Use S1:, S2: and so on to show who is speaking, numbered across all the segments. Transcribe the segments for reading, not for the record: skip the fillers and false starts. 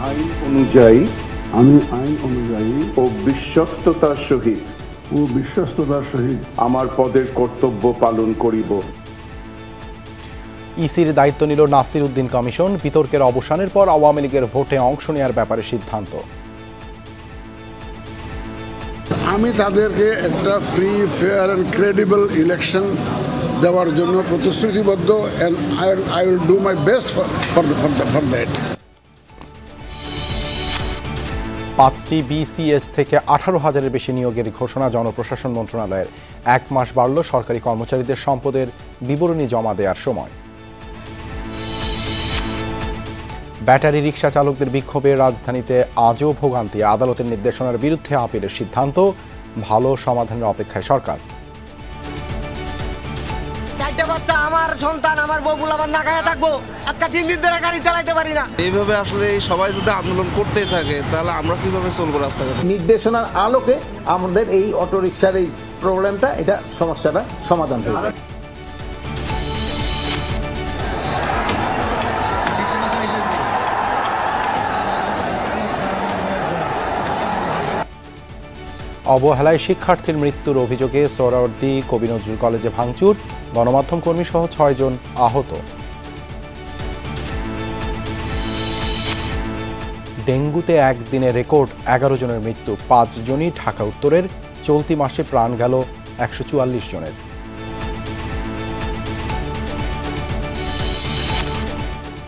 S1: আমি আইন অনুযায়ী ও বিশ্বস্ততার সহিত আমার পদের কর্তব্য পালন করিব।
S2: ইসির দায়িত্ব নিল নাসির উদ্দিন কমিশন। বিতর্কের অবসানের পর আওয়ামী লীগের ভোটে অংশ নেওয়ার ব্যাপারে সিদ্ধান্ত।
S3: আমি তাদেরকে একটা free, fair and credible election দেওয়ার জন্য প্রতিশ্রুতিবদ্ধ, and I will do my best for that.
S2: 5টি বিসিএস থেকে 18,000-এর বেশি নিয়োগের ঘোষণা জনপ্রশাসন মন্ত্রণালয়ের। 1 মাস বাড়ল সরকারি কর্মচারীদের সম্পদের বিবরণী জমা দেওয়ার সময়। ব্যাটারি রিকশা চালকদের বিক্ষোভে রাজধানীতে আজও ভোগান্তি। আদালতের নির্দেশনার বিরুদ্ধে আপিলের সিদ্ধান্ত। ভালো সমাধানের অপেক্ষায় সরকার।
S4: বাচ্চা আমার সন্তান, আমার বউগুলো আমার না খায় থাকবো, আজকে 3 দিন ধরে গাড়ি চালাইতে পারি না।
S5: এইভাবে আসলে সবাই যদি আন্দোলন করতেই থাকে তাহলে আমরা কিভাবে চলবো রাস্তাঘাটে?
S6: নির্দেশনার আলোকে আমাদের এই অটোরিকশার এই প্রবলেমটা, এটা সমস্যাটা সমাধান হবে।
S2: অবহেলায় শিক্ষার্থীর মৃত্যুর অভিযোগে সোহরাওয়ার্দী কবি নজরুল কলেজে ভাঙচুর। গণমাধ্যম কর্মী সহ 6 জন আহত। ডেঙ্গুতে একদিনে রেকর্ড 11 জনের মৃত্যু। 5 জনই ঢাকা উত্তরের। চলতি মাসে প্রাণ গেল 144 জনের।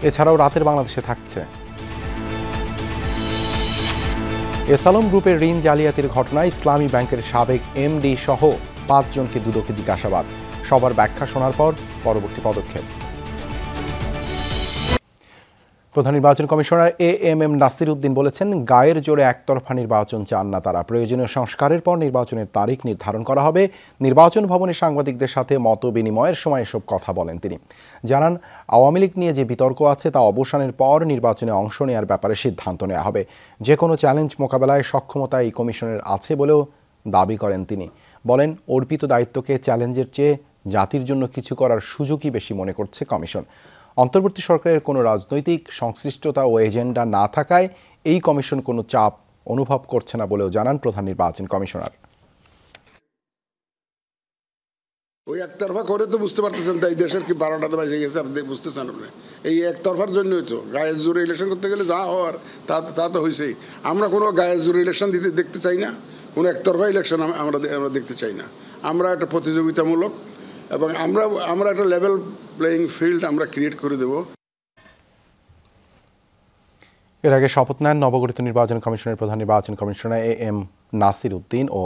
S2: এছাড়াও রাতের বাংলাদেশে থাকছে। এসালম গ্রুপের ঋণ জালিয়াতির ঘটনায় ইসলামী ব্যাংকের সাবেক এমডি সহ 5 জনকে দুদকে জিজ্ঞাসাবাদ। সবার ব্যাখ্যা শোনার পর পরবর্তী পদক্ষেপ। প্রধান নির্বাচন কমিশনার এএমএম নাসির উদ্দিন বলেছেন, গায়ের জোরে একতরফা নির্বাচন চান না তারা। প্রয়োজনীয় সংস্কারের পর নির্বাচনের তারিখ নির্ধারণ করা হবে। নির্বাচন ভবনে সাংবাদিকদের সাথে মত বিনিময়ের সময় এসব কথা বলেন তিনি। জানান, আওয়ামী লীগ নিয়ে যে বিতর্ক আছে তা অবসানের পর নির্বাচনে অংশ নেওয়ার ব্যাপারে সিদ্ধান্ত নেওয়া হবে। যে কোনো চ্যালেঞ্জ মোকাবেলায় সক্ষমতা এই কমিশনের আছে বলেও দাবি করেন তিনি। বলেন, অর্পিত দায়িত্বকে চ্যালেঞ্জের চেয়ে জাতির জন্য কিছু করার সুযোগই বেশি মনে করছে কমিশন। অন্তর্বর্তী সরকারের কোনো রাজনৈতিক সংশ্লিষ্টতা ও এজেন্ডা না থাকায় এই কমিশন কোনো চাপ অনুভব করছে না বলেও জানান প্রধান নির্বাচন কমিশনার।
S3: ওই একতরফা করে তো বুঝতে পারতেছেন, তাই দেশের কি 12টাতে বাজে গেছে আপনি বুঝতেছেন। আপনি এই একতরফার জন্যই তো গায়ের জোরে ইলেকশন করতে গেলে যা হওয়ার তা তো হয়েছেই। আমরা কোনো গায়ের জোরে ইলেকশন দেখতে চাই না, কোনো একতরফা ইলেকশন আমরা দেখতে চাই না। আমরা একটা প্রতিযোগিতামূলক এবং আমরা একটা লেভেল প্লেয়িং ফিল্ড আমরা ক্রিয়েট করে দেব।
S2: এর আগে শপথ নেন নবগঠিত নির্বাচন কমিশনের প্রধান নির্বাচন কমিশনার এএম নাসির উদ্দিন ও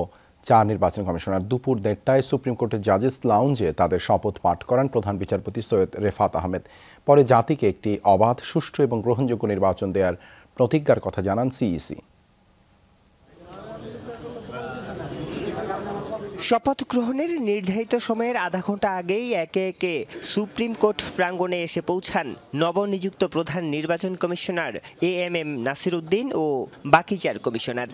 S2: 4 নির্বাচন কমিশনার। দুপুর 1টায় সুপ্রিম কোর্টের জাজেস লাউঞ্জে তাদের শপথ পাঠ করান প্রধান বিচারপতি সৈয়দ রেফাত আহমেদ। পরে জাতিকে একটি অবাধ, সুষ্ঠু এবং গ্রহণযোগ্য নির্বাচন দেওয়ার প্রতিজ্ঞার কথা জানান সিইসি।
S7: শপথ গ্রহণের নির্ধারিত সময়ের আধা ঘন্টা আগেই একে একে সুপ্রিম কোর্ট প্রাঙ্গণে এসে পৌঁছান নবনিযুক্ত প্রধান নির্বাচন কমিশনার এএমএম নাসির উদ্দিন ও বাকি 4 কমিশনার।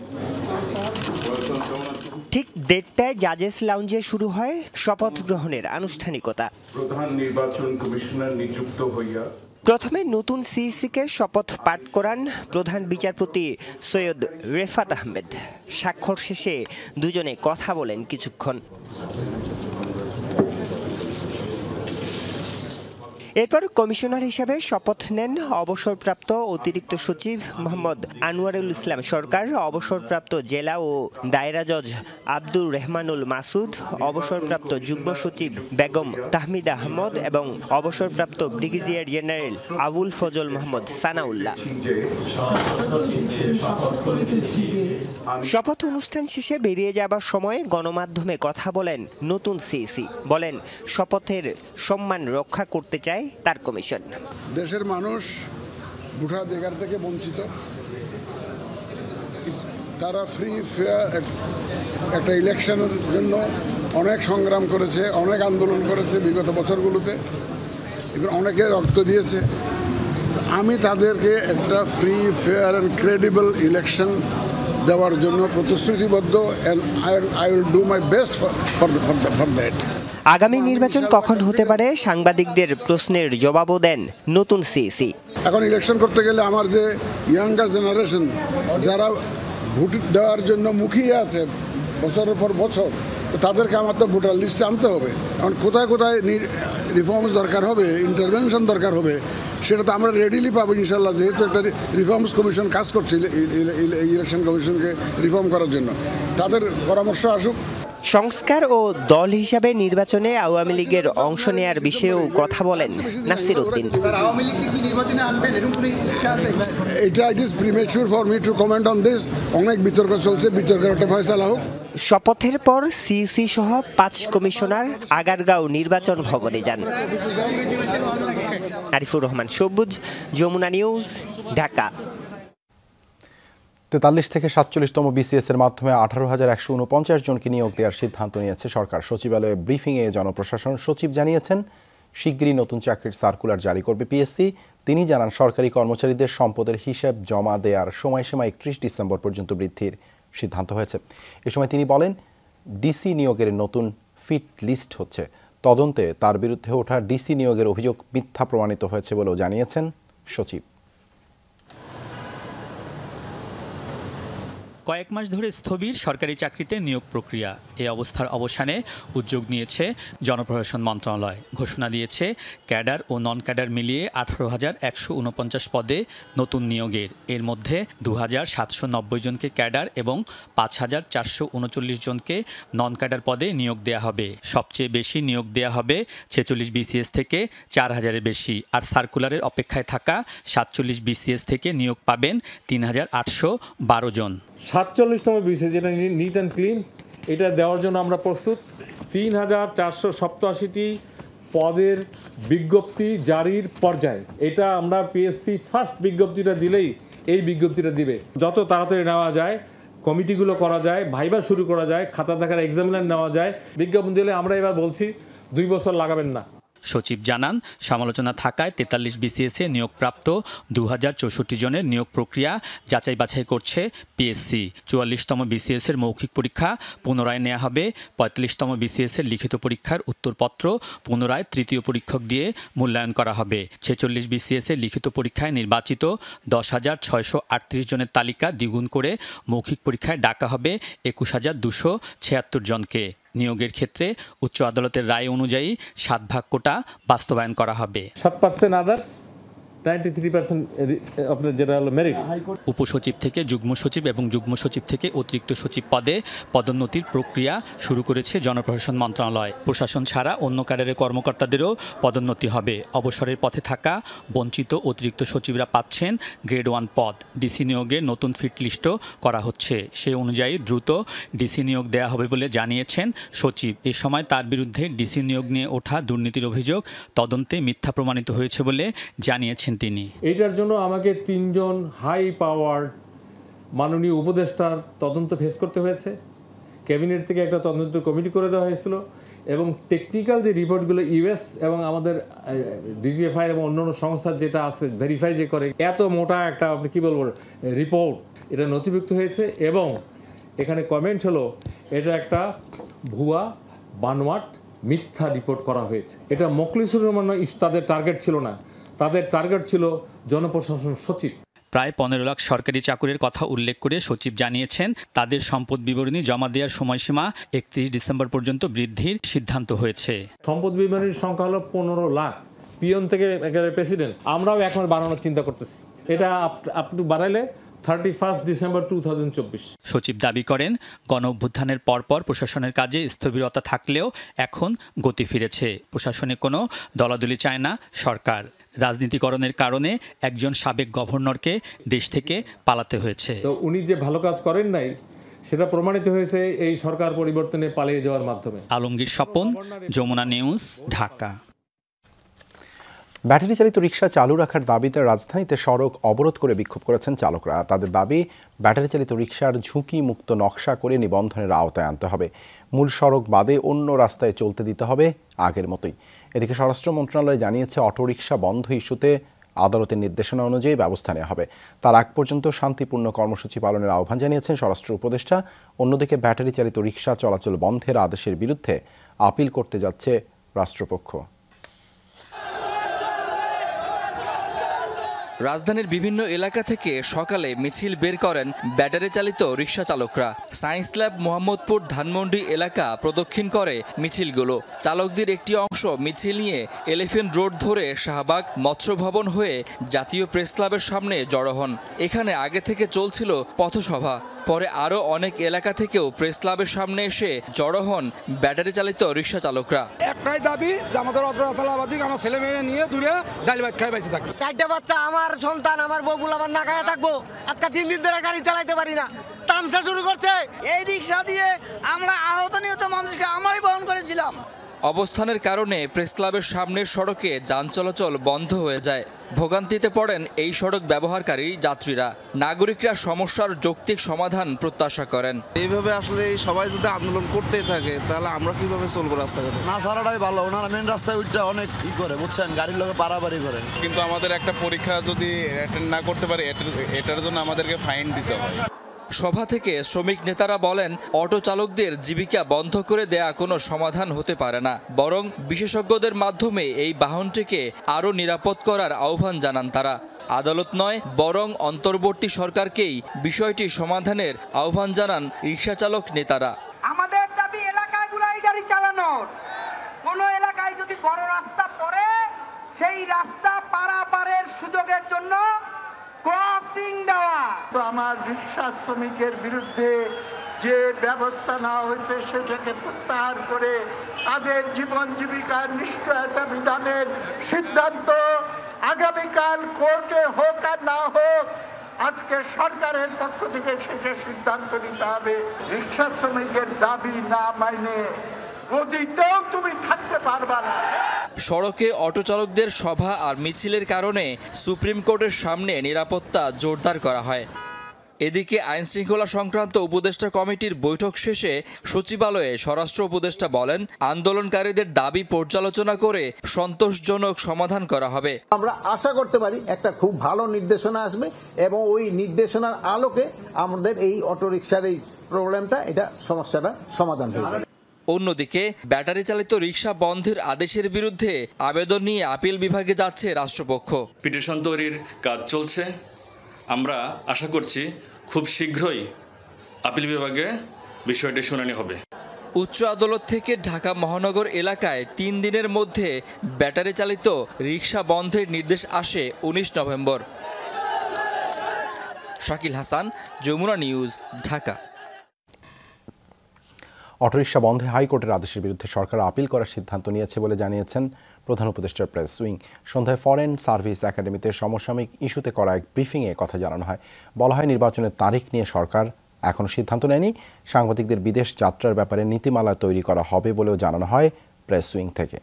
S7: ঠিক 1:30টায় জাজেস লাউঞ্জে শুরু হয় শপথ গ্রহণের আনুষ্ঠানিকতা।
S1: প্রধান নির্বাচন কমিশনার নিযুক্ত হইয়া
S7: প্রথমে নতুন সিইসিকে শপথ পাঠ করান প্রধান বিচারপতি সৈয়দ রেফাত আহমেদ। স্বাক্ষর শেষে দুজনে কথা বলেন কিছুক্ষণ। এরপর কমিশনার হিসেবে শপথ নেন অবসরপ্রাপ্ত অতিরিক্ত সচিব মোহাম্মদ আনোয়ারুল ইসলাম সরকার, অবসরপ্রাপ্ত জেলা ও দায়রা জজ আব্দুর রহমানুল মাসুদ, অবসরপ্রাপ্ত যুগ্ম সচিব বেগম তাহমিদ আহমদ এবং অবসরপ্রাপ্ত ব্রিগেডিয়ার জেনারেল আবুল ফজল মোহাম্মদ সানাউল্লাহ। শপথ অনুষ্ঠান শেষে বেরিয়ে যাবার সময় গণমাধ্যমে কথা বলেন নতুন সিইসি। বলেন, শপথের সম্মান রক্ষা করতে চায় তার কমিশন।
S3: দেশের মানুষ ভোটাধিকার থেকে বঞ্চিত, তারা ফ্রি ফেয়ার একটা ইলেকশনের জন্য অনেক সংগ্রাম করেছে, অনেক আন্দোলন করেছে বিগত বছরগুলোতে, এবং অনেকে রক্ত দিয়েছে। আমি তাদেরকে একটা free fair and credible election দেওয়ার জন্য প্রতিশ্রুতিবদ্ধ, and I will do my best for that.
S7: আগামী নির্বাচন কখন হতে পারে সাংবাদিকদের প্রশ্নের জবাবও দেন নতুন সিইসি।
S3: এখন ইলেকশন করতে গেলে আমার যে ইয়াঙ্গার জেনারেশন যারা ভোট দেওয়ার জন্য মুখিয়ে আছে বছরের পর বছর, তো তাদেরকে আমার তো ভোটার লিস্টে আনতে হবে। এখন কোথায় কোথায় রিফর্মস দরকার হবে, ইন্টারভেনশন দরকার হবে, সেটা তো আমরা রেডিলি পাবো ইনশাল্লাহ, যেহেতু একটা রিফর্মস কমিশন কাজ করছে ইলেকশন কমিশনকে রিফর্ম করার জন্য। তাদের পরামর্শ আসুক।
S7: সংস্কার ও দল হিসাবে নির্বাচনে আওয়ামী লীগের অংশ নেয়ার বিষয়েও কথা বলেন নাসির উদ্দিন।
S3: এটা it is premature for me two comment on this. অনেক বিতর্ক চলছে, বিতর্কের একটা ফয়সালা হোক।
S7: শপথের পর সিইসি সহ ৫ কমিশনার আগারগাঁও নির্বাচন ভবনে যান। আরিফুর রহমান সবুজ, যমুনা নিউজ, ঢাকা।
S2: ৪৩ থেকে ৪৭তম বিসিএস এর মাধ্যমে ১৮,১৪৯ জনকে নিয়োগ দেওয়ার সিদ্ধান্ত নিয়েছে সরকার। সচিবালয়ে ব্রিফিংয়ে জনপ্রশাসন সচিব জানিয়েছেন, শিগগিরই নতুন চাকরির সার্কুলার জারি করবে পিএসসি। তিনি জানান, সরকারি কর্মচারীদের সম্পদের হিসাব জমা দেওয়ার সময়সীমা ৩১ ডিসেম্বর পর্যন্ত বৃদ্ধির সিদ্ধান্ত হয়েছে। এ সময় তিনি বলেন, ডিসি নিয়োগের নতুন ফিট লিস্ট হচ্ছে। তদন্তে তার বিরুদ্ধে ওঠা ডিসি নিয়োগের অভিযোগ মিথ্যা প্রমাণিত হয়েছে বলেও জানিয়েছেন সচিব।
S8: কয়েক মাস ধরে স্থবির সরকারি চাকরিতে নিয়োগ প্রক্রিয়া। এই অবস্থার অবসানে উদ্যোগ নিয়েছে জনপ্রশাসন মন্ত্রণালয়। ঘোষণা দিয়েছে ক্যাডার ও নন ক্যাডার মিলিয়ে ১৮,১৪৯ পদে নতুন নিয়োগের। এর মধ্যে ২,৭৯০ জনকে ক্যাডার এবং ৫,৪৩৯ জনকে নন ক্যাডার পদে নিয়োগ দেওয়া হবে। সবচেয়ে বেশি নিয়োগ দেওয়া হবে ৪৬ বিসিএস থেকে ৪,০০০-এর বেশি। আর সার্কুলারের অপেক্ষায় থাকা ৪৭ বিসিএস থেকে নিয়োগ পাবেন ৩,৮১২ জন।
S9: ৪৭তম বিসিএস, যেটা নিট অ্যান্ড ক্লিন, এটা দেওয়ার জন্য আমরা প্রস্তুত। ৩,৪৮৭টি পদের বিজ্ঞপ্তি জারির পর্যায়ে। এটা আমরা পিএসসি ফার্স্ট বিজ্ঞপ্তিটা দিলেই এই বিজ্ঞপ্তিটা দিবে। যত তাড়াতাড়ি নেওয়া যায়, কমিটিগুলো করা যায়, ভাইবা শুরু করা যায়, খাতা দেখার এক্সামিনার নেওয়া যায়, বিজ্ঞাপন দিলে আমরা এবার বলছি ২ বছর লাগাবেন না।
S8: সচিব জানান, সমালোচনা থাকায় ৪৩ বিসিএসে নিয়োগপ্রাপ্ত ২,০৬৪ জনের নিয়োগ প্রক্রিয়া যাচাই বাছাই করছে পিএসসি। ৪৪তম বিসিএসের মৌখিক পরীক্ষা পুনরায় নেওয়া হবে। ৩৫তম বিসিএসের লিখিত পরীক্ষার উত্তরপত্র পুনরায় তৃতীয় পরীক্ষক দিয়ে মূল্যায়ন করা হবে। ৪৬ বিসিএসের লিখিত পরীক্ষায় নির্বাচিত ১০,৬৩৮ জনের তালিকা দ্বিগুণ করে মৌখিক পরীক্ষায় ডাকা হবে ২১,২৭৬ জনকে। নিয়োগের ক্ষেত্রে উচ্চ আদালতের রায় অনুযায়ী ৭ ভাগ কোটা বাস্তবায়ন করা হবে।
S9: 7% আদার্স, 93% আপনার যেটা হলো মেরিট।
S8: উপসচিব থেকে যুগ্ম সচিব এবং যুগ্ম সচিব থেকে অতিরিক্ত সচিব পদে পদোন্নতির প্রক্রিয়া শুরু করেছে জনপ্রশাসন মন্ত্রণালয়। প্রশাসন ছাড়া অন্য ক্যাডারের কর্মকর্তাদেরও পদোন্নতি হবে। অবসরের পথে থাকা বঞ্চিত অতিরিক্ত সচিবরা পাচ্ছেন গ্রেড 1 পদ। ডিসি নিয়োগে নতুন ফিট লিস্টও করা হচ্ছে। সেই অনুযায়ী দ্রুত ডিসি নিয়োগ দেওয়া হবে বলে জানিয়েছেন সচিব। এ সময় তার বিরুদ্ধে ডিসি নিয়োগ নিয়ে ওঠা দুর্নীতির অভিযোগ তদন্তে মিথ্যা প্রমাণিত হয়েছে বলে জানিয়েছেন তিনি।
S9: এইটার জন্য আমাকে 3 জন হাই পাওয়ার মাননীয় উপদেষ্টার তদন্ত ফেস করতে হয়েছে। ক্যাবিনেট থেকে একটা তদন্ত কমিটি করে দেওয়া হয়েছিল এবং টেকনিক্যাল যে রিপোর্টগুলো ইউএস এবং আমাদের ডিজিএফআই এবং অন্যান্য সংস্থার যেটা আছে ভেরিফাই যে করে, এত মোটা একটা আপনি কী বলবো রিপোর্ট, এটা নথিভুক্ত হয়েছে এবং এখানে কমেন্ট হলো এটা একটা ভুয়া বানোয়াট মিথ্যা রিপোর্ট করা হয়েছে। এটা মোখলেসুর রহমান তাদের টার্গেট ছিল না, তাদের টার্গেট ছিল জনপ্রশাসন সচিব।
S8: প্রায় ১৫ লাখ সরকারি চাকুরির কথা উল্লেখ করে সচিব জানিয়েছেন, তাদের সম্পদ বিবরণী জমা দেওয়ার সময়সীমা ৩১ ডিসেম্বর পর্যন্ত বৃদ্ধির সিদ্ধান্ত হয়েছে।
S9: সম্পদ বিবরণীর সংখ্যা হলো ১৫ লাখ, পিয়ন থেকে প্রেসিডেন্ট। আমরাও এখন বাড়ানোর চিন্তা করতেছি। এটা আপনি বাড়াইলে 31 ডিসেম্বর 2024।
S8: সচিব দাবি করেন, গণ অভ্যুত্থানের পরপর প্রশাসনের কাজে স্থবিরতা থাকলেও এখন গতি ফিরেছে। প্রশাসনে কোনো দলাদলি চায় না সরকার। রাজনীতিকরণের কারণে একজন সাবেক গভর্নরকে দেশ থেকে পালাতে হয়েছে।
S9: তো উনি যে ভালো কাজ করেন নাই সেটা প্রমাণিত হয়েছে এই সরকার পরিবর্তনে পালিয়ে যাওয়ার মাধ্যমে।
S8: আলমগীর স্বপন, যমুনা নিউজ, ঢাকা।
S2: ব্যাটারি চালিত রিকশা চালু রাখার দাবিতে রাজধানীতে সড়ক অবরোধ করে বিক্ষোভ করেছেন চালকরা। তাদের দাবি, ব্যাটারি চালিত রিকশার ঝুঁকি মুক্ত নকশা করে নিবন্ধনের আওতায় আনতে হবে। মূল সড়ক বাদে অন্য রাস্তায় চলতে দিতে হবে আগের মতোই। এদিকে স্বরাষ্ট্র মন্ত্রণালয় জানিয়েছে, অটোরিকশা বন্ধ ইস্যুতে আদালতের নির্দেশনা অনুযায়ী ব্যবস্থা নেওয়া হবে। তার আগ পর্যন্ত শান্তিপূর্ণ কর্মসূচি পালনের আহ্বান জানিয়েছেন স্বরাষ্ট্র উপদেষ্টা। অন্যদিকে ব্যাটারি চালিত রিকশা চলাচল বন্ধের আদেশের বিরুদ্ধে আপিল করতে যাচ্ছে রাষ্ট্রপক্ষ।
S10: রাজধানীর বিভিন্ন এলাকা থেকে সকালে মিছিল বের করেন ব্যাটারি চালিত রিকশা চালকরা। সায়েন্স ল্যাব, মোহাম্মদপুর, ধানমন্ডি এলাকা প্রদক্ষিণ করে মিছিলগুলো। চালকদের একটি অংশ মিছিল নিয়ে এলিফ্যান্ট রোড ধরে শাহবাগ, মৎস্য ভবন হয়ে জাতীয় প্রেস ক্লাবের সামনে জড়ো হন। এখানে আগে থেকে চলছিল পথসভা। পরে আরও অনেক এলাকা থেকেও প্রেস ক্লাবের সামনে এসে জড়ো হন ব্যাটারি চালিত রিকশা চালকরা।
S11: একটাই দাবি যে আমাদের অগ্রসালাবাদিক আমার ছেলে মেয়ে নিয়ে দূরে ডাল ভাত খাই বেঁচে থাকি।
S4: 4টে বাচ্চা, আমার সন্তান, আমার বউগুলো আমার না খায় থাকবো। আজকে 3 দিন ধরে গাড়ি চালাইতে পারি না। তামসা শুরু করছে।
S12: এই রিকশা দিয়ে আমরা আহত নিহত মানুষকে আমরাই বহন করেছিলাম।
S10: অবস্থানের কারণে প্রেস ক্লাবের সামনের সড়কে যান চলাচল বন্ধ হয়ে যায়। ভোগান্তিতে পড়েন এই সড়ক ব্যবহারকারী যাত্রীরা। নাগরিকরা সমস্যার যৌক্তিক সমাধান প্রত্যাশা করেন।
S5: এইভাবে আসলে সবাই যদি আন্দোলন করতেই থাকে তাহলে আমরা কিভাবে চলবো রাস্তাঘাটে?
S13: না ছাড়াটাই ভালো। ওনারা মেন রাস্তায় উঠটা অনেক করে বুঝছেন, গাড়ির লোকে পারাপারি করে।
S14: কিন্তু আমাদের একটা পরীক্ষা যদি অ্যাটেন্ড না করতে পারি এটার জন্য আমাদেরকে ফাইন দিতে হয়।
S10: সভা থেকে শ্রমিক নেতারা বলেন, অটো চালকদের জীবিকা বন্ধ করে দেয়া কোনো সমাধান হতে পারে না, বরং বিশেষজ্ঞদের মাধ্যমে এই বাহনটিকে আরও নিরাপদ করার আহ্বান জানান তারা। আদালত নয়, বরং অন্তর্বর্তী সরকারকেই বিষয়টি সমাধানের আহ্বান জানান রিকশা চালক নেতারা।
S12: আমাদের দাবি এলাকাগুলোই গাড়ি চালানোর। কোনো এলাকায় যদি বড় রাস্তা পড়ে সেই রাস্তা পারাপারের সুযোগের জন্য ক্রসিং দেওয়া।
S15: আমার রিকশা শ্রমিকের বিরুদ্ধে যে ব্যবস্থা নেওয়া হয়েছে সেটাকে প্রত্যাহার করে তাদের জীবন জীবিকার নিশ্চয়তা বিধানের সিদ্ধান্ত আগামীকাল কোর্টে হোক আর না হোক, আজকে সরকারের পক্ষ থেকে সেটা সিদ্ধান্ত নিতে হবে। রিকশা শ্রমিকের দাবি না মানে গদিতেও তুমি থাকতে পারবা না।
S10: সড়কে অটো চালকদের সভা আর মিছিলের কারণে সুপ্রিম কোর্টের সামনে নিরাপত্তা জোরদার করা হয়। এদিকে আইন শৃঙ্খলা সংক্রান্ত উপদেষ্টা কমিটির বৈঠক শেষে সচিবালয়ে স্বরাষ্ট্র উপদেষ্টা বলেন, আন্দোলনকারীদের দাবি পর্যালোচনা করে সন্তোষজনক সমাধান করা হবে।
S6: আমরা আশা করতে পারি একটা খুব ভালো নির্দেশনা আসবে এবং ওই নির্দেশনার আলোকে আমাদের এই অটোরিকশার এই প্রবলেমটা, এটা সমস্যাটা সমাধান হবে।
S10: অন্যদিকে ব্যাটারি চালিত রিকশা বন্ধের আদেশের বিরুদ্ধে আবেদন নিয়ে আপিল বিভাগে যাচ্ছে রাষ্ট্রপক্ষ।
S16: পিটিশন তৈরির কাজ চলছে। আমরা আশা করছি খুব শীঘ্রই আপিল বিভাগে বিষয়টি শুনানি হবে।
S10: উচ্চ আদালত থেকে ঢাকা মহানগর এলাকায় 3 দিনের মধ্যে ব্যাটারি চালিত রিকশা বন্ধের নির্দেশ আসে 19 November. Shakil Hasan, Jamuna news, Dhaka.
S2: Auto rickshaw বন্ধে হাইকোর্টের আদেশের বিরুদ্ধে সরকার আপিল করার সিদ্ধান্ত নিয়েছে বলে জানিয়েছেন প্রধান উপদেষ্টার প্রেস উইং। সন্ধ্যায় ফরেন সার্ভিস একাডেমিতে সমসাময়িক ইস্যুতে করা এক ব্রিফিংয়ে কথা জানানো হয়। বলা হয়, নির্বাচনের তারিখ নিয়ে সরকার এখনও সিদ্ধান্ত নেয়নি। সাংবাদিকদের বিদেশ যাত্রার ব্যাপারে নীতিমালা তৈরি করা হবে বলেও জানানো হয় প্রেস উইং থেকে।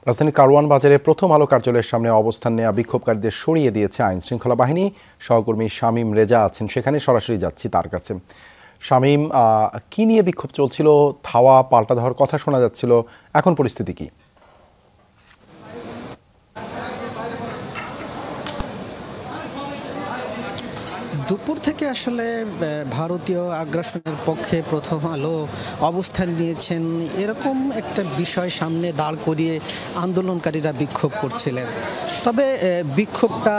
S2: রাজধানীর কারওয়ান বাজারে প্রথম আলো কার্যালয়ের সামনে অবস্থান নেওয়া বিক্ষোভকারীদের সরিয়ে দিয়েছে আইন শৃঙ্খলা বাহিনী। সহকর্মী শামীম রেজা আছেন সেখানে, সরাসরি যাচ্ছি তার কাছে। শামীম, কি নিয়ে বিক্ষোভ চলছিল? ধাওয়া পাল্টা ধাওয়ার কথা শোনা যাচ্ছিল, এখন পরিস্থিতি কি?
S17: দুপুর থেকে আসলে ভারতীয় আগ্রাসনের পক্ষে প্রথম আলো অবস্থান নিয়েছেন, এরকম একটা বিষয় সামনে দাঁড় করিয়ে আন্দোলনকারীরা বিক্ষোভ করছিলেন। তবে বিক্ষোভটা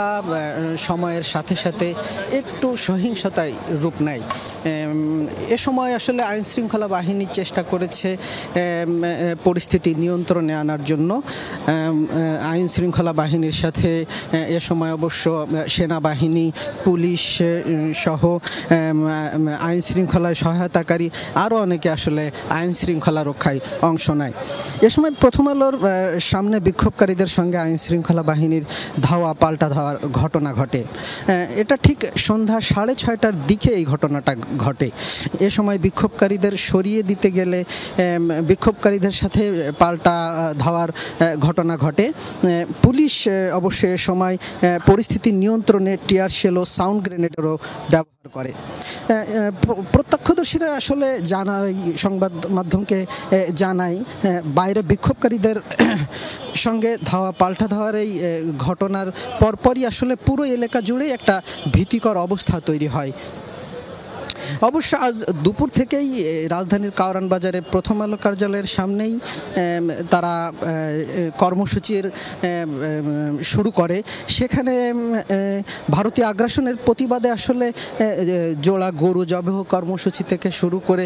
S17: সময়ের সাথে সাথে একটু সহিংসতায় রূপ নেয়। এ সময় আসলে আইন শৃঙ্খলা বাহিনী চেষ্টা করেছে পরিস্থিতি নিয়ন্ত্রণে আনার জন্য। আইন শৃঙ্খলা বাহিনীর সাথে এ সময় অবশ্য সেনাবাহিনী, পুলিশ সহ আইন শৃঙ্খলায় সহায়তাকারী আরও অনেকে আসলে আইন শৃঙ্খলা রক্ষায় অংশ নেয়। এ সময় প্রথম আলোর সামনে বিক্ষোভকারীদের সঙ্গে আইন শৃঙ্খলা বাহিনীর ধাওয়া পাল্টা ধাওয়ার ঘটনা ঘটে। এটা ঠিক সন্ধ্যা 6:30টার দিকে এই ঘটনাটা ঘটে। এ সময় বিক্ষোভকারীদের সরিয়ে দিতে গেলে বিক্ষোভকারীদের সাথে পাল্টা ধাওয়ার ঘটনা ঘটে। পুলিশ অবশ্য এ সময় পরিস্থিতি নিয়ন্ত্রণে টিয়ার শেল ও সাউন্ড গ্রেনেডেরও ব্যবহার করে। প্রত্যক্ষদর্শীরা আসলে সংবাদ মাধ্যমকে জানায়, বাইরে বিক্ষোভকারীদের সঙ্গে ধাওয়া পাল্টা ধাওয়ার এই ঘটনার পরপরই আসলে পুরো এলাকা জুড়ে একটা ভীতিকর অবস্থা তৈরি হয়। অবশ্য আজ দুপুর থেকেই রাজধানীর কাওরান বাজারে প্রথম আলো কার্যালয়ের সামনেই তারা কর্মসূচির শুরু করে। সেখানে ভারতীয় আগ্রাসনের প্রতিবাদে আসলে জোড়া গরু জবাই কর্মসূচি থেকে শুরু করে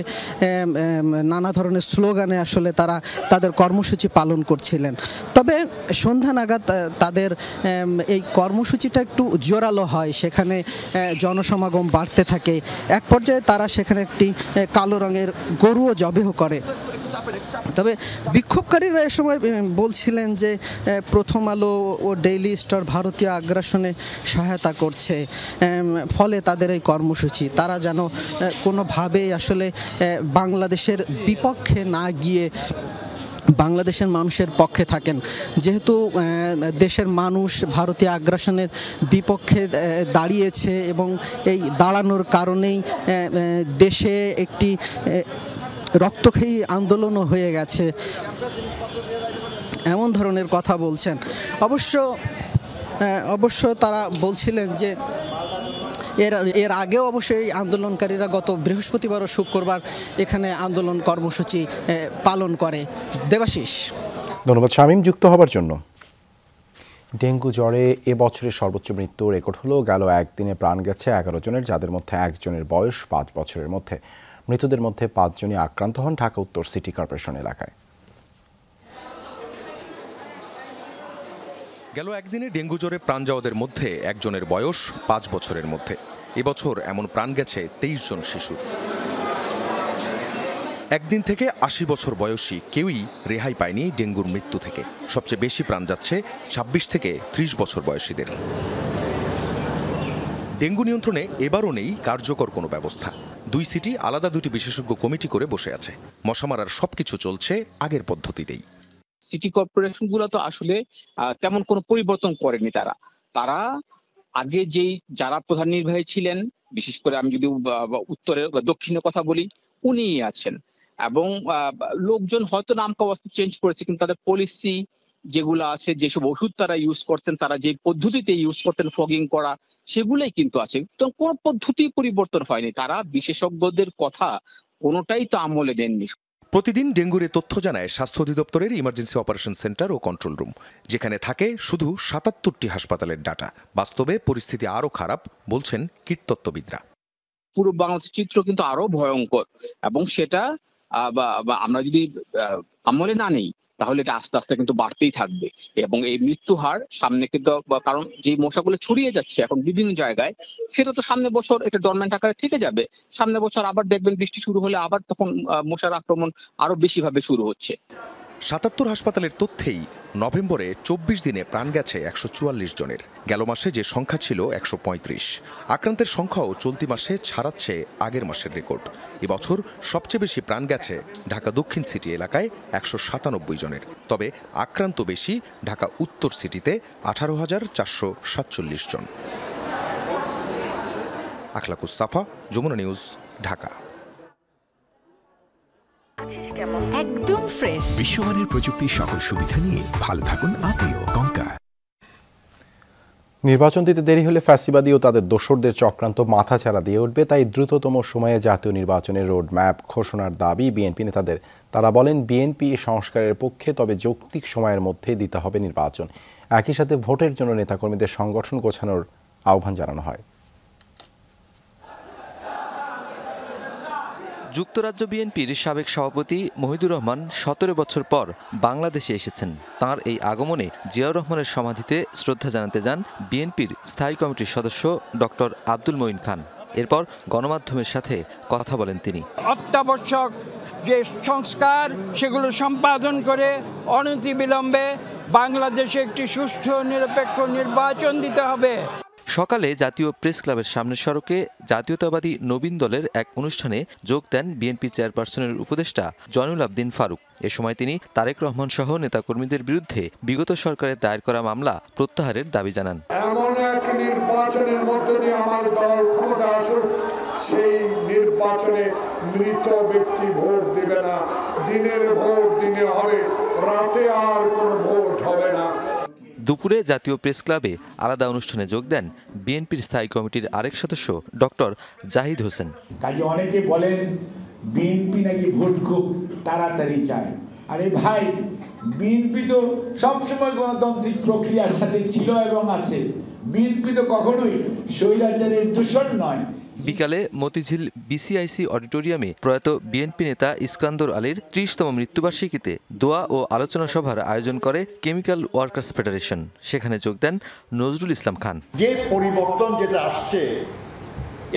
S17: নানা ধরনের স্লোগানে আসলে তারা তাদের কর্মসূচি পালন করছিলেন। তবে সন্ধ্যা নাগাদ তাদের এই কর্মসূচিটা একটু জোরালো হয়, সেখানে জনসমাগম বাড়তে থাকে। এক পর্যায়ে তারা সেখানে একটি কালো রঙের গরুও জবাই করে। তবে বিক্ষোভকারীরা এ সময় বলছিলেন যে প্রথম আলো ও ডেইলি স্টার ভারতীয় আগ্রাসনে সহায়তা করছে, ফলে তাদের এই কর্মসূচি তারা যেন কোনোভাবেই আসলে বাংলাদেশের বিপক্ষে না গিয়ে বাংলাদেশের মানুষের পক্ষে থাকেন। যেহেতু দেশের মানুষ ভারতীয় আগ্রাসনের বিপক্ষে দাঁড়িয়েছে এবং এই দাঁড়ানোর কারণেই দেশে একটি রক্তক্ষয়ী আন্দোলনও হয়ে গেছে, এমন ধরনের কথা বলছেন। অবশ্য তারা বলছিলেন যে এর আগেও অবশ্যই আন্দোলনকারীরা গত বৃহস্পতিবার ও শুক্রবার এখানে আন্দোলন কর্মসূচি পালন করে। দেবাশিস,
S2: ধন্যবাদ শামীম যুক্ত হবার জন্য। ডেঙ্গু জ্বরে এবছরের সর্বোচ্চ মৃত্যু রেকর্ড হলো। গেল একদিনে প্রাণ গেছে 11 জনের, যাদের মধ্যে একজনের বয়স 5 বছরের মধ্যে। মৃতদের মধ্যে 5 জনই আক্রান্ত হন ঢাকা উত্তর সিটি কর্পোরেশন এলাকায়।
S18: গেল একদিনে ডেঙ্গু জ্বরে প্রাণ যাওয়াদের মধ্যে একজনের বয়স 5 বছরের মধ্যে। এবছর এমন প্রাণ গেছে 23 জন শিশুর। একদিন থেকে 80 বছর বয়সী কেউই রেহাই পায়নি ডেঙ্গুর মৃত্যু থেকে। সবচেয়ে বেশি প্রাণ যাচ্ছে 26 থেকে 30 বছর বয়সীদের। ডেঙ্গু নিয়ন্ত্রণে এবারও নেই কার্যকর কোনো ব্যবস্থা। 2 সিটি আলাদা 2টি বিশেষজ্ঞ কমিটি করে বসে আছে। মশা মারার সবকিছু চলছে আগের পদ্ধতিতেই।
S19: সিটি কর্পোরেশন গুলো তো আসলে তেমন কোনো পরিবর্তন করেনি। তারা আগে যারা প্রধান নির্বাহী ছিলেন, বিশেষ করে আমি যদি উত্তরের দক্ষিণের কথা বলি, উনিই আছেন। এবং লোকজন হয়তো নাম অবস্থা চেঞ্জ করেছে, কিন্তু তাদের পলিসি যেগুলো আছে, যেসব ওষুধ তারা ইউজ করতেন, তারা যে পদ্ধতিতে ইউজ করতেন ফগিং করা, সেগুলোই কিন্তু আছে। কোনো পদ্ধতি পরিবর্তন হয়নি। তারা বিশেষজ্ঞদের কথা কোনোটাই তো আমলে নেননি।
S18: প্রতিদিন ডেঙ্গুর তথ্য জানায় স্বাস্থ্য অধিদপ্তরের ইমার্জেন্সি অপারেশন সেন্টার ও কন্ট্রোল রুম, যেখানে থাকে শুধু 77টি হাসপাতালের ডাটা। বাস্তবে পরিস্থিতি আরও খারাপ বলছেন কীটতত্ত্ববিদরা।
S19: পুরো বাংলাদেশের চিত্র কিন্তু আরো ভয়ঙ্কর, এবং সেটা আমরা যদি আমলে না নেই তাহলে এটা আস্তে আস্তে কিন্তু বাড়তেই থাকবে। এবং এই মৃত্যু হার সামনে কিন্তু, কারণ যে মশাগুলো ছড়িয়ে যাচ্ছে এখন বিভিন্ন জায়গায়, সেটা তো সামনে বছর এটা ডরমেন্ট আকারে থেকে যাবে। সামনে বছর আবার দেখবেন বৃষ্টি শুরু হলে আবার তখন মশার আক্রমণ আরো বেশি ভাবে শুরু হচ্ছে।
S18: 77 হাসপাতালের তথ্যেই নভেম্বরে 24 দিনে প্রাণ গেছে 144 জনের। গেল মাসে যে সংখ্যা ছিল 135। আক্রান্তের সংখ্যাও চলতি মাসে ছাড়াচ্ছে আগের মাসের রেকর্ড। এবছর সবচেয়ে বেশি প্রাণ গেছে ঢাকা দক্ষিণ সিটি এলাকায় 197 জনের। তবে আক্রান্ত বেশি ঢাকা উত্তর সিটিতে 18,447 জন। আখলাকুস সাফা, যমুনা নিউজ, ঢাকা।
S20: একদম ফ্রেশ বিশ্বমানের প্রযুক্তির সকল সুবিধা নিয়ে ভালো থাকুন আপনিও। কঙ্কা।
S2: নির্বাচন দিতে দেরি হলে ফ্যাসিবাদী ও তাদের দোসরদের চক্রান্ত মাথাচাড়া দিয়ে উঠবে। তাই দ্রুততম সময়ে জাতীয় নির্বাচনের রোড ম্যাপ ঘোষণার দাবি বিএনপি নেতাদের। তারা বলেন, বিএনপি সংস্কারের পক্ষে, তবে যৌক্তিক সময়ের মধ্যে দিতে হবে নির্বাচন। একই সাথে ভোটের জন্য নেতাকর্মীদের সংগঠন গোছানোর আহ্বান জানানো হয়।
S21: যুক্তরাজ্য বিএনপির সাবেক সভাপতি মহিদুর রহমান 17 বছর পর বাংলাদেশে এসেছেন। তাঁর এই আগমনে জিয়াউর রহমানের সমাধিতে শ্রদ্ধা জানাতে যান বিএনপির স্থায়ী কমিটির সদস্য ডক্টর আব্দুল মঈন খান। এরপর গণমাধ্যমের সাথে কথা বলেন তিনি।
S22: অত্যাবশ্যক যে সংস্কার, সেগুলো সম্পাদন করে অনতিবিলম্বে বাংলাদেশে একটি সুষ্ঠু নিরপেক্ষ নির্বাচন দিতে হবে।
S21: সকালে জাতীয় প্রেস ক্লাবের সামনের সড়কে জাতীয়তাবাদী নবীন দলের এক অনুষ্ঠানে যোগ দেন বিএনপি চেয়ারপারসনের উপদেষ্টা জয়নুল আবদিন ফারুক। এ সময় তিনি তারেক রহমান সহ নেতাকর্মীদের বিরুদ্ধে বিগত সরকারের দায়ের করা মামলা প্রত্যাহারের দাবি জানান।
S23: এমন এক নির্বাচনের মধ্যে দিয়ে আমার দল ক্ষমতা আসুক, সেই নির্বাচনে মৃত ব্যক্তি ভোট দেবে না। দিনের ভোট দিনে হবে, রাতে আর কোনো ভোট হবে না।
S21: দুপুরে জাতীয় প্রেস ক্লাবে আলাদা অনুষ্ঠানে যোগ দেন বিএনপির স্থায়ী কমিটির আরেক সদস্য ডক্টর জাহিদ হোসেন।
S1: কাজে অনেকে বলেন বিএনপি নাকি ভোট খুব তাড়াতাড়ি চায়। আরে ভাই, বিএনপি তো সবসময় গণতান্ত্রিক প্রক্রিয়ার সাথে ছিল এবং আছে। বিএনপি তো কখনোই স্বৈরাচারের দূষণ নয়।
S21: বিকালে মতিঝিল বিসিআইসি অডিটোরিয়ামে প্রয়াত বিএনপি নেতা ইস্কান্দর আলীর ৩০তম মৃত্যুবার্ষিকীতে দোয়া ও আলোচনা সভার আয়োজন করে কেমিক্যাল ওয়ার্কার্স ফেডারেশন। সেখানে যোগ দেন নজরুল ইসলাম খান।
S3: যে পরিবর্তন যেটা আসছে,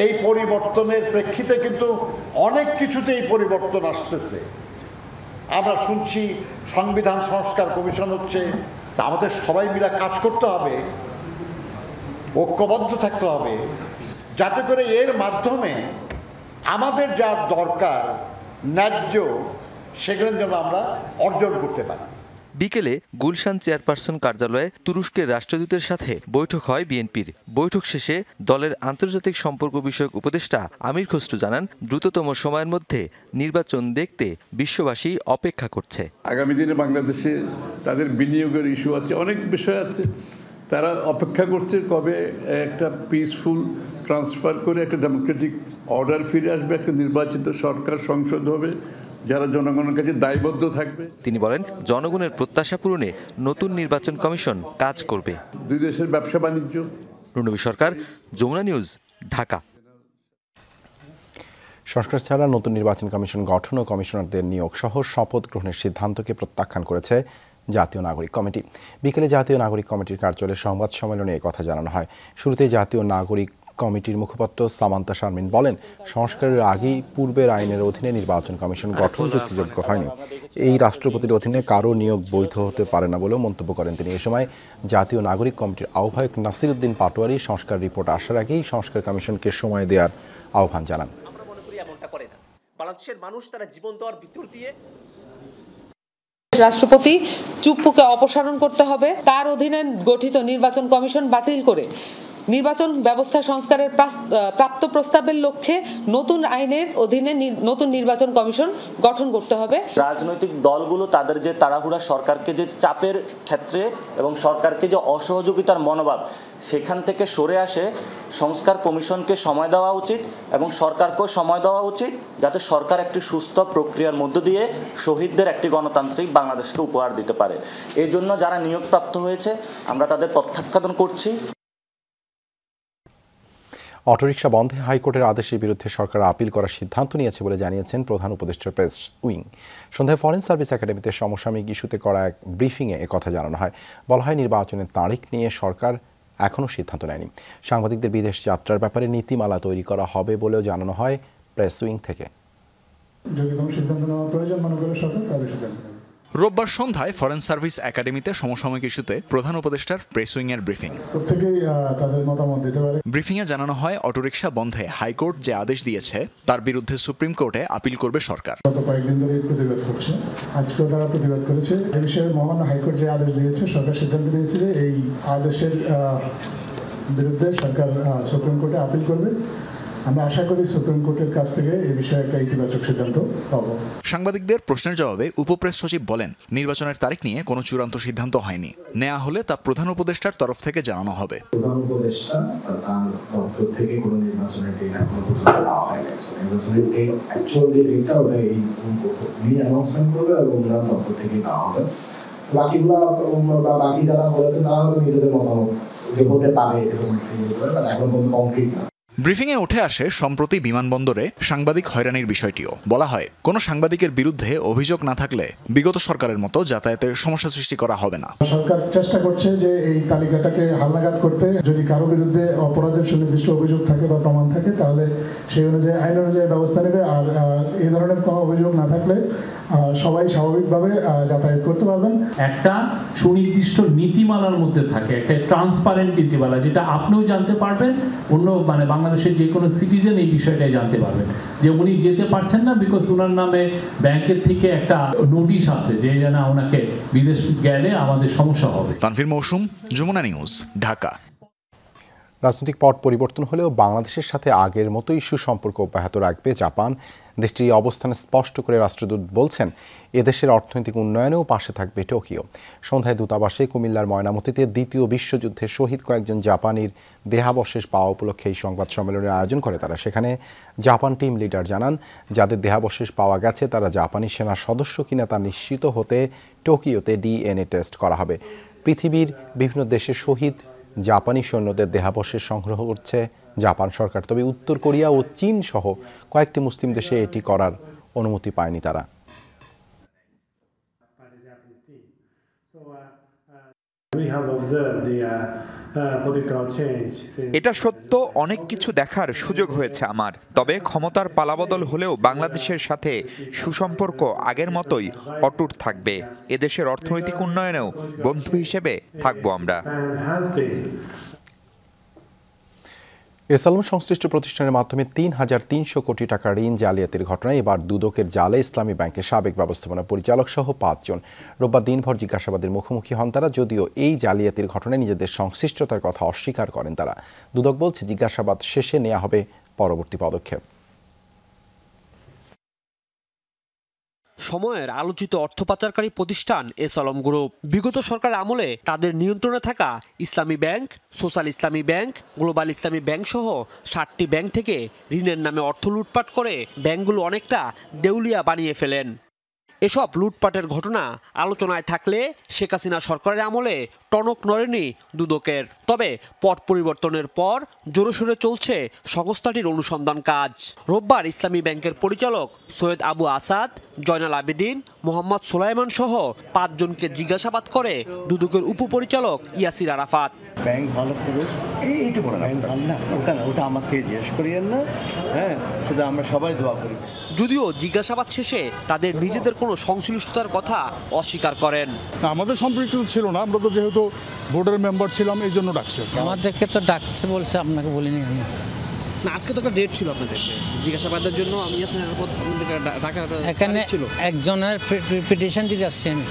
S3: এই পরিবর্তনের প্রেক্ষিতে কিন্তু অনেক কিছুতেই পরিবর্তন আসতেছে। আমরা শুনছি সংবিধান সংস্কার কমিশন হচ্ছে, তা আমাদের সবাই মিলে কাজ করতে হবে, ঐক্যবদ্ধ থাকতে হবে, যাতে করে এর মাধ্যমে আমাদের যা দরকার ন্যায্য সেগুলো যেন আমরা অর্জন করতে পারি।
S21: বিকেলে গুলশান চেয়ারপারসন কার্যালয়ে তুরস্কের রাষ্ট্রদূতের সাথে বৈঠক হয় বিএনপির। বৈঠক শেষে দলের আন্তর্জাতিক সম্পর্ক বিষয়ক উপদেষ্টা আমির খসরু জানান, দ্রুততম সময়ের মধ্যে নির্বাচন দেখতে বিশ্ববাসী অপেক্ষা করছে।
S7: আগামী দিনে বাংলাদেশে তাদের বিনিয়োগের ইস্যু আছে, অনেক বিষয় আছে, তারা অপেক্ষা করছে কবে একটা পিসফুল ট্রান্সফার করে একটা ডেমোক্রেটিক অর্ডার ফিরে আসবে, একটা নির্বাচিত সরকার সংসদ হবে যারা জনগণের কাছে দায়বদ্ধ থাকবে।
S21: তিনি বলেন, জনগণের প্রত্যাশা পূরণে নতুন নির্বাচন কমিশন কাজ করবে।
S7: দুই দেশের ব্যবসা বাণিজ্য।
S21: রণবীর সরকার, যমুনা নিউজ, ঢাকা।
S2: সংস্কার ছাড়া নতুন নির্বাচন কমিশন গঠন ও কমিশনারদের নিয়োগ সহ শপথ গ্রহণের সিদ্ধান্তকে প্রত্যাখ্যান করেছে জাতীয় নাগরিক কমিটি। বিকেলে জাতীয় নাগরিক কমিটির কার্যালয়ে সংবাদ সম্মেলনে কথা জানানো হয়। শুরুতে জাতীয় নাগরিক কমিটির মুখপাত্র সামান্তা শারমিন বলেন, সংস্কারের আগেই পূর্বের আইনের অধীনে নির্বাচন কমিশন গঠন যুক্তিযোগ্য হয়নি। এই রাষ্ট্রপতির অধীনে কারো নিয়োগ বৈধ হতে পারে না বলেও মন্তব্য করেন তিনি। এ সময় জাতীয় নাগরিক কমিটির আহ্বায়ক নাসির উদ্দিন পাটোয়ারি সংস্কার রিপোর্ট আসার আগেই সংস্কার কমিশনকে সময় দেওয়ার আহ্বান জানান।
S24: বাংলাদেশের মানুষ তারা জীবন দেওয়ার ভিতর দিয়ে
S25: রাষ্ট্রপতি চুপ্পুকে অপসারণ করতে হবে, তার অধীনে গঠিত নির্বাচন কমিশন বাতিল করে নির্বাচন ব্যবস্থা সংস্কারের প্রাপ্ত প্রস্তাবের লক্ষ্যে নতুন আইনের অধীনে নতুন নির্বাচন কমিশন গঠন করতে হবে।
S26: রাজনৈতিক দলগুলো তাদের যে তাড়াহুড়া, সরকারকে যে চাপের ক্ষেত্রে এবং সরকারকে যে অসহযোগিতার মনোভাব, সেখান থেকে সরে আসে সংস্কার কমিশনকে সময় দেওয়া উচিত এবং সরকারকেও সময় দেওয়া উচিত, যাতে সরকার একটি সুস্থ প্রক্রিয়ার মধ্য দিয়ে শহীদদের একটি গণতান্ত্রিক বাংলাদেশকে উপহার দিতে পারে। এই জন্য যারা নিয়োগপ্রাপ্ত হয়েছে আমরা তাদের প্রত্যাখ্যান করছি।
S2: অটোরিকশা বন্ধে হাইকোর্টের আদেশের বিরুদ্ধে সরকার আপিল করার সিদ্ধান্ত নিয়েছে বলে জানিয়েছেন প্রধান উপদেষ্টার প্রেস উইং। সন্ধ্যায় ফরেন সার্ভিস একাডেমিতে সমসাময়িক ইস্যুতে করা এক ব্রিফিংয়ে একথা জানানো হয়। বলা হয়, নির্বাচনের তারিখ নিয়ে সরকার এখনও সিদ্ধান্ত নেয়নি। সাংবাদিকদের বিদেশ যাত্রার ব্যাপারে নীতিমালা তৈরি করা হবে বলেও জানানো হয় প্রেস উইং থেকে।
S27: রোববার সন্ধ্যায় ফরেন সার্ভিস একাডেমিতে সমসাময়িক ইস্যুতে প্রধান উপদেষ্টার প্রেস উইংয়ের ব্রিফিং। ব্রিফিংয়ে জানানো হয়, অটোরিকশা বন্ধে হাইকোর্ট যে আদেশ দিয়েছে তার বিরুদ্ধে সুপ্রিম কোর্টে আপিল করবে সরকার।
S28: গত কয়েকদিন ধরে প্রতিবাদ করছে, আজকেও তারা প্রতিবাদ করেছে। এই বিষয়ে মহামান্য হাইকোর্ট যে আদেশ দিয়েছে, সরকার সিদ্ধান্ত নিয়েছে যে এই আদেশের বিরুদ্ধে সরকার সুপ্রিম কোর্টে আপিল করবে। আমরা আশা করি সুপ্রিম কোর্টের কাছ থেকে এই বিষয়ে একটা ইতিবাচক সিদ্ধান্ত পাবো।
S27: সাংবাদিকদের প্রশ্নের জবাবে উপপ্রেস সচিব বলেন, নির্বাচনের তারিখ নিয়ে কোনো চূড়ান্ত সিদ্ধান্ত হয়নি, নেওয়া হলে তা প্রধান উপদেষ্টার তরফ থেকে জানানো হবে।
S28: প্রধান উপদেষ্টা তার দপ্তর থেকে কোনো নির্বাচনের ডেট এখনো পর্যন্ত দেওয়া হয়নি। নির্বাচনের ডেট, অ্যাকচুয়াল যে ডেটটা, ওটা এই উনি অ্যানাউন্সমেন্ট করবে এবং ওনার দপ্তর থেকে দেওয়া হবে। বাকিগুলো বা বাকি যারা বলেছেন তারা হয়তো নিজেদের মতামত যে হতে পারে এরকম একটা ইয়ে করে, বাট এখন কোনো কংক্রিট না।
S27: ব্রিফিংয়ে উঠে আসে সম্প্রতি বিমানবন্দরে সাংবাদিক হয়রানির বিষয়টিও। বলা হয়, কোনো সাংবাদিকের বিরুদ্ধে অভিযোগ না থাকলে বিগত সরকারের মতো যাতায়াতের সমস্যা সৃষ্টি করা হবে না।
S28: সরকার চেষ্টা করছে যে এই তালিকাটাকে হালনাগাদ করতে। যদি কারো বিরুদ্ধে অপরাধের সুনির্দিষ্ট অভিযোগ থাকে বা প্রমাণ থাকে, তাহলে সেই অনুযায়ী আইন অনুযায়ী ব্যবস্থা নেবে। আর এই ধরনের কোনো অভিযোগ না থাকলে সবাই স্বাভাবিকভাবে যাতায়াত করতে পারবেন।
S29: একটা সুনির্দিষ্ট নীতিমালার মধ্যে থাকে, একটা ট্রান্সপারেন্ট নীতিমালা, যেটা আপনিও জানতে পারবেন, অন্য বাংলাদেশের যে কোনো সিটিজেন এই বিষয়টাই জানতে পারবেন যে উনি যেতে পারছেন না বিকজ ওনার নামে ব্যাংকের থেকে একটা নোটিশ আছে যে না, ওনাকে বিদেশ গেলে আমাদের সমস্যা হবে।
S27: তানভীর মৌসুম, যমুনা নিউজ, ঢাকা।
S2: রাজনৈতিক পট পরিবর্তন হলেও বাংলাদেশের সাথে আগের মতোই সুসম্পর্ক অব্যাহত রাখবে জাপান। দেশটির অবস্থান স্পষ্ট করে রাষ্ট্রদূত বলছেন, এদেশের অর্থনৈতিক উন্নয়নেও পাশে থাকবে টোকিও। সন্ধ্যায় দূতাবাসে কুমিল্লার ময়নামতিতে দ্বিতীয় বিশ্বযুদ্ধে শহীদ কয়েকজন জাপানির দেহাবশেষ পাওয়া উপলক্ষে এই সংবাদ সম্মেলনের আয়োজন করে তারা। সেখানে জাপান টিম লিডার জানান, যাদের দেহাবশেষ পাওয়া গেছে তারা জাপানি সেনার সদস্য কিনা তা নিশ্চিত হতে টোকিওতে ডিএনএ টেস্ট করা হবে। পৃথিবীর বিভিন্ন দেশের শহীদ জাপানি সৈন্যদের দেহাবশেষ সংগ্রহ করছে জাপান সরকার। তবে উত্তর কোরিয়া ও চীন সহ কয়েকটি মুসলিম দেশে এটি করার অনুমতি পায়নি তারা।
S4: এটা সত্য, অনেক কিছু দেখার সুযোগ হয়েছে আমার। তবে ক্ষমতার পালাবদল হলেও বাংলাদেশের সাথে সুসম্পর্ক আগের মতোই অটুট থাকবে। এদেশের অর্থনৈতিক উন্নয়নেও বন্ধু হিসেবে থাকবো আমরা।
S2: এসালম সংশ্লিষ্ট প্রতিষ্ঠানের মাধ্যমে ৩,৩০০ কোটি টাকা ঋণ জালিয়াতির ঘটনায় এবার দুদকের জালে ইসলামী ব্যাংকের সাবেক ব্যবস্থাপনা পরিচালক সহ ৫ জন। রোববার দিনভর জিজ্ঞাসাবাদের মুখোমুখি হন তারা, যদিও এই জালিয়াতির ঘটনায় নিজেদের সংশ্লিষ্টতার কথা অস্বীকার করেন তারা। দুদক বলছে, জিজ্ঞাসাবাদ শেষে নেওয়া হবে পরবর্তী পদক্ষেপ।
S5: সময়ের আলোচিত অর্থ পাচারকারী প্রতিষ্ঠান এসালম গ্রুপ বিগত সরকারের আমলে তাদের নিয়ন্ত্রণে থাকা ইসলামী ব্যাংক, সোশ্যাল ইসলামী ব্যাংক, গ্লোবাল ইসলামী ব্যাংক সহ 60টি ব্যাংক থেকে ঋণের নামে অর্থ লুটপাট করে ব্যাংকগুলো অনেকটা দেউলিয়া বানিয়ে ফেলেন। এসব লুটপাটের ঘটনা আলোচনায় থাকলে শেখ হাসিনা সরকারের আমলে টনক নড়েনি দুদকের। তবে পট পরিবর্তনের পর জোরেশোরে চলছে সংস্থাটির অনুসন্ধান কাজ। রোববার ইসলামী ব্যাংকের পরিচালক সৈয়দ আবু আসাদ, জয়নাল আবেদিন, মোহাম্মদ সোলাইমান সহ 5 জনকে জিজ্ঞাসাবাদ করে দুদকের উপপরিচালক ইয়াসির আরাফাত।
S8: ব্যাংক ভালো করে এইটুকু ব্যাংক ভালো না, ওটা আমাকে জিজ্ঞেস করিয়েন না, হ্যাঁ, শুধু আমরা সবাই দোয়া করি।
S5: যদিও জিজ্ঞাসাবাদ শেষে তাদের নিজেদের কোনো সংশ্লিষ্টতার কথা অস্বীকার করেন।
S9: আমাদের সম্পৃক্ত ছিল না, আমরা তো যেহেতু বোর্ডের মেম্বার ছিলাম এই জন্য ডাকছে।
S11: আমাদেরকে তো ডাকছে বলছে, আপনাকে বলিনি আমি।
S5: না, আজকে তো একটা ডেট ছিল আপনাদের জিজ্ঞাসাবাদের জন্য। আমি
S11: এখানে একজনের পিটিশন দিতে আসছি আমি,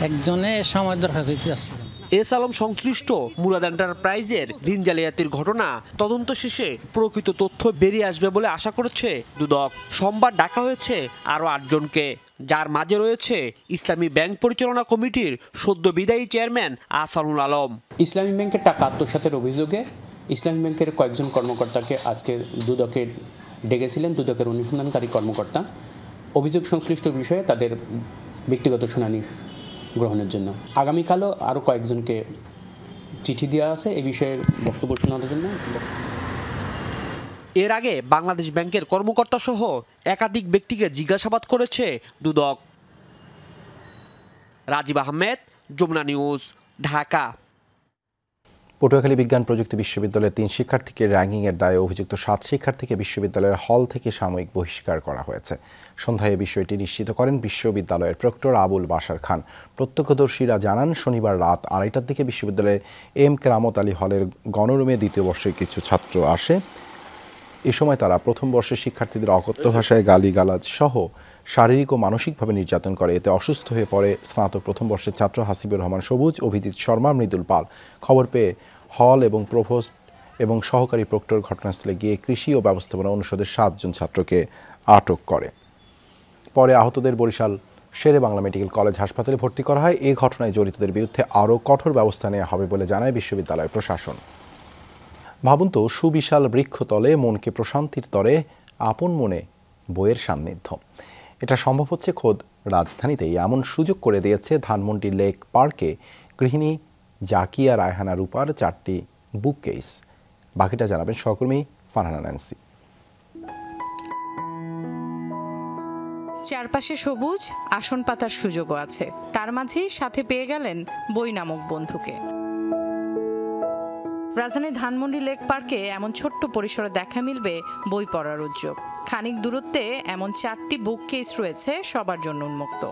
S11: একজনের সময় দরখাস্ত দিতে আসছি।
S5: এসালম সংশ্লিষ্ট মুরাদ এন্টারপ্রাইজের ঋণ জালিয়াতির ঘটনা তদন্ত শেষে প্রকৃত তথ্য বেরিয়ে আসবে বলে আশা করছে দুদক। সোমবার ডাকা হয়েছে আরও 8 জনকে, যার মাঝে রয়েছে ইসলামী ব্যাংক পরিচালনা কমিটির সদ্য বিদায়ী চেয়ারম্যান আহসানুল আলম।
S12: ইসলামী ব্যাংকের টাকা আত্মসাতের অভিযোগে ইসলামী ব্যাংকের কয়েকজন কর্মকর্তাকে আজকে দুদকে ডেকেছিলেন দুদকের অনুসন্ধানকারী কর্মকর্তা, অভিযোগ সংশ্লিষ্ট বিষয়ে তাদের ব্যক্তিগত শুনানি গ্রহণের জন্য। আগামীকালও আরও কয়েকজনকে চিঠি দেওয়া আছে এই বিষয়ে বক্তব্য শোনানোর জন্য।
S5: এর আগে বাংলাদেশ ব্যাংকের কর্মকর্তা সহ একাধিক ব্যক্তিকে জিজ্ঞাসাবাদ করেছে দুদক। রাজীব আহমেদ, যমুনা নিউজ, ঢাকা।
S2: পটুয়াখালী বিজ্ঞান প্রযুক্তি বিশ্ববিদ্যালয়ের 3 শিক্ষার্থীকে র্যাঙ্কিংয়ের দায়ে অভিযুক্ত 7 শিক্ষার্থীকে বিশ্ববিদ্যালয়ের হল থেকে সাময়িক বহিষ্কার করা হয়েছে। সন্ধ্যায় এই বিষয়টি নিশ্চিত করেন বিশ্ববিদ্যালয়ের প্রক্টর আবুল বাশার খান। প্রত্যক্ষদর্শীরা জানান, শনিবার রাত 2:30টার দিকে বিশ্ববিদ্যালয়ের এম কেরামত আলী হলের গণরুমে দ্বিতীয় বর্ষের কিছু ছাত্র আসে। এ সময় তারা প্রথম বর্ষের শিক্ষার্থীদের অকথ্য ভাষায় গালিগালাজ সহ শারীরিক ও মানসিকভাবে নির্যাতন করে। এতে অসুস্থ হয়ে পড়ে স্নাতক প্রথম বর্ষের ছাত্র হাসিবুর রহমান সবুজ, অভিজিৎ শর্মা, মৃদুল পাল। খবর পেয়ে হল এবং প্রভোস্ট এবং সহকারী প্রক্টর ঘটনাস্থলে গিয়ে কৃষি ও ব্যবস্থাপনা অনুষদের 7 জন ছাত্রকে আটক করে। পরে আহতদের বরিশাল শেরে বাংলা মেডিকেল কলেজ হাসপাতালে ভর্তি করা হয়। এই ঘটনায় জড়িতদের বিরুদ্ধে আরও কঠোর ব্যবস্থা নেওয়া হবে বলে জানায় বিশ্ববিদ্যালয় প্রশাসন। ভাবুন তো, সুবিশাল বৃক্ষতলে মনকে প্রশান্তির তরে আপন মনে বইয়ের সান্নিধ্য। এটা সম্ভব হচ্ছে খোদ রাজধানীতেই। এমন সুযোগ করে দিয়েছে ধানমন্ডি লেক পার্কে গৃহিণী জাকিয়া রায়হানা রূপার 4টি বুক কেস। বাকিটা জানাবেন সহকর্মী ফারহানা ন্যান্সি।
S13: চারপাশে সবুজ, আসন পাতার সুযোগও আছে। তার মাঝেই সাথে পেয়ে গেলেন বই নামক বন্ধুকে। রাজধানীর ধানমন্ডি লেক পার্কে এমন ছোট্ট পরিসরে দেখা মিলবে বই পড়ার উদ্যোগ। খানিক দূরত্বে এমন 4টি বুক কেস রয়েছে সবার জন্য উন্মুক্ত।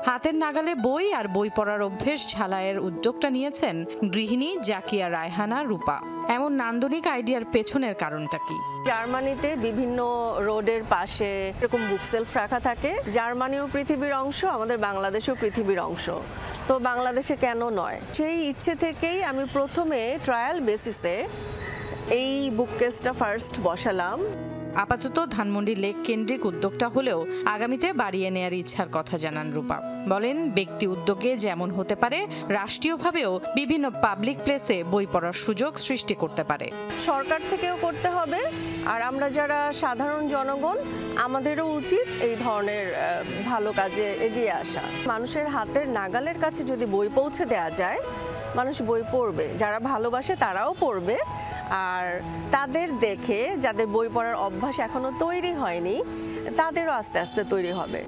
S13: হাতের নাগালে বই আর বই পড়ার অভ্যেস ঝালাইয়ের উদ্যোগটা নিয়েছেন গৃহিণী জাকিয়া রায়হানা রূপা। এমন নান্দনিক আইডিয়ার পেছনের কারণটা কি?
S6: জার্মানিতে বিভিন্ন রোডের পাশে এরকম বুক সেলফ রাখা থাকে। জার্মানিও পৃথিবীর অংশ, আমাদের বাংলাদেশও পৃথিবীর অংশ, তো বাংলাদেশে কেন নয়, সেই ইচ্ছে থেকেই আমি প্রথমে ট্রায়াল বেসিসে এই বুককেসটা ফার্স্ট বসালাম।
S13: আপাতত ধানমন্ডি লেক কেন্দ্রিক উদ্যোগটা হলেও আগামীতে বাড়িয়ে নেয়ার ইচ্ছার কথা জানান রূপা। বলেন, ব্যক্তি উদ্যোগে যেমন হতে পারে, রাষ্ট্রীয়ভাবেও বিভিন্ন পাবলিক প্লেসে বই পড়ার সুযোগ সৃষ্টি করতে পারে।
S6: সরকার থেকেও করতে হবে, আর আমরা যারা সাধারণ জনগণ আমাদেরও উচিত এই ধরনের ভালো কাজে এগিয়ে আসা। মানুষের হাতের নাগালের কাছে যদি বই পৌঁছে দেওয়া যায়, মানুষ বই পড়বে, যারা ভালোবাসে তারাও পড়বে, আর তাদের দেখে যাদের বই পড়ার অভ্যাস এখনো তৈরি হয়নি তাদেরও আস্তে আস্তে তৈরি হবে।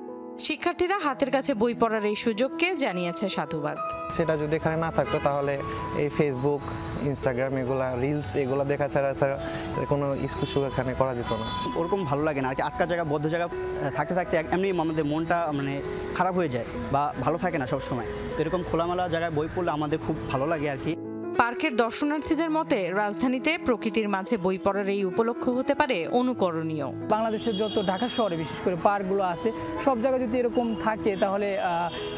S13: শিক্ষার্থীরা হাতের কাছে বই পড়ার এই সুযোগকে জানিয়েছে সাধুবাদ।
S10: সেটা যদি এখানে না থাকতো তাহলে এই ফেসবুক, ইনস্টাগ্রাম, এগুলা রিলস এগুলো দেখা ছাড়া কোনো কিছু এখানে করা যেত না।
S14: ওরকম ভালো লাগে না আর কি, আটকা জায়গা, বদ্ধ জায়গা থাকতে থাকতে এমনি আমাদের মনটা মানে খারাপ হয়ে যায় বা ভালো থাকে না সব সময়। তো এরকম খোলামেলা জায়গায় বই পড়লে আমাদের খুব ভালো লাগে আর কি।
S13: পার্কের দর্শনার্থীদের মতে রাজধানীতে প্রকৃতির মাঝে বই পড়ার এই উপলক্ষ হতে পারে অনুকরণীয়।
S15: বাংলাদেশের যত ঢাকা শহরে বিশেষ করে পার্কগুলো আছে, সব জায়গায় যদি এরকম থাকে তাহলে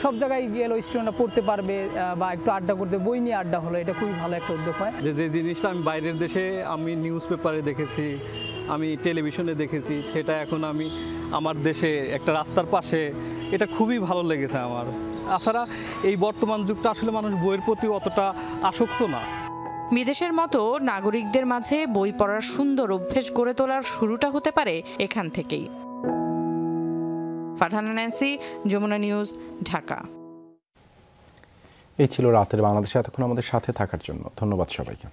S15: সব জায়গায় গেলেও স্টুডেন্টরা পড়তে পারবে বা একটু আড্ডা করতে, বই নিয়ে আড্ডা হলো, এটা খুবই ভালো একটা উদ্যোগ হয়।
S16: যে জিনিসটা আমি বাইরের দেশে আমি নিউজ পেপারে দেখেছি, আমি টেলিভিশনে দেখেছি, সেটা এখন আমি আমার দেশে একটা রাস্তার পাশে, এটা খুবই ভালো লেগেছে আমার। তাছাড়া এই বর্তমান যুগটা আসলে মানুষ বইয়ের প্রতি অতটা আসক্ত না।
S13: বিদেশের মতো নাগরিকদের মাঝে বই পড়ার সুন্দর অভ্যেস গড়ে তোলার শুরুটা হতে পারে এখান থেকেই। Farhana Nancy, Jamuna news, Dhaka.
S2: এই ছিল রাতের বাংলাদেশে। এতক্ষণ আমাদের সাথে থাকার জন্য ধন্যবাদ সবাইকে।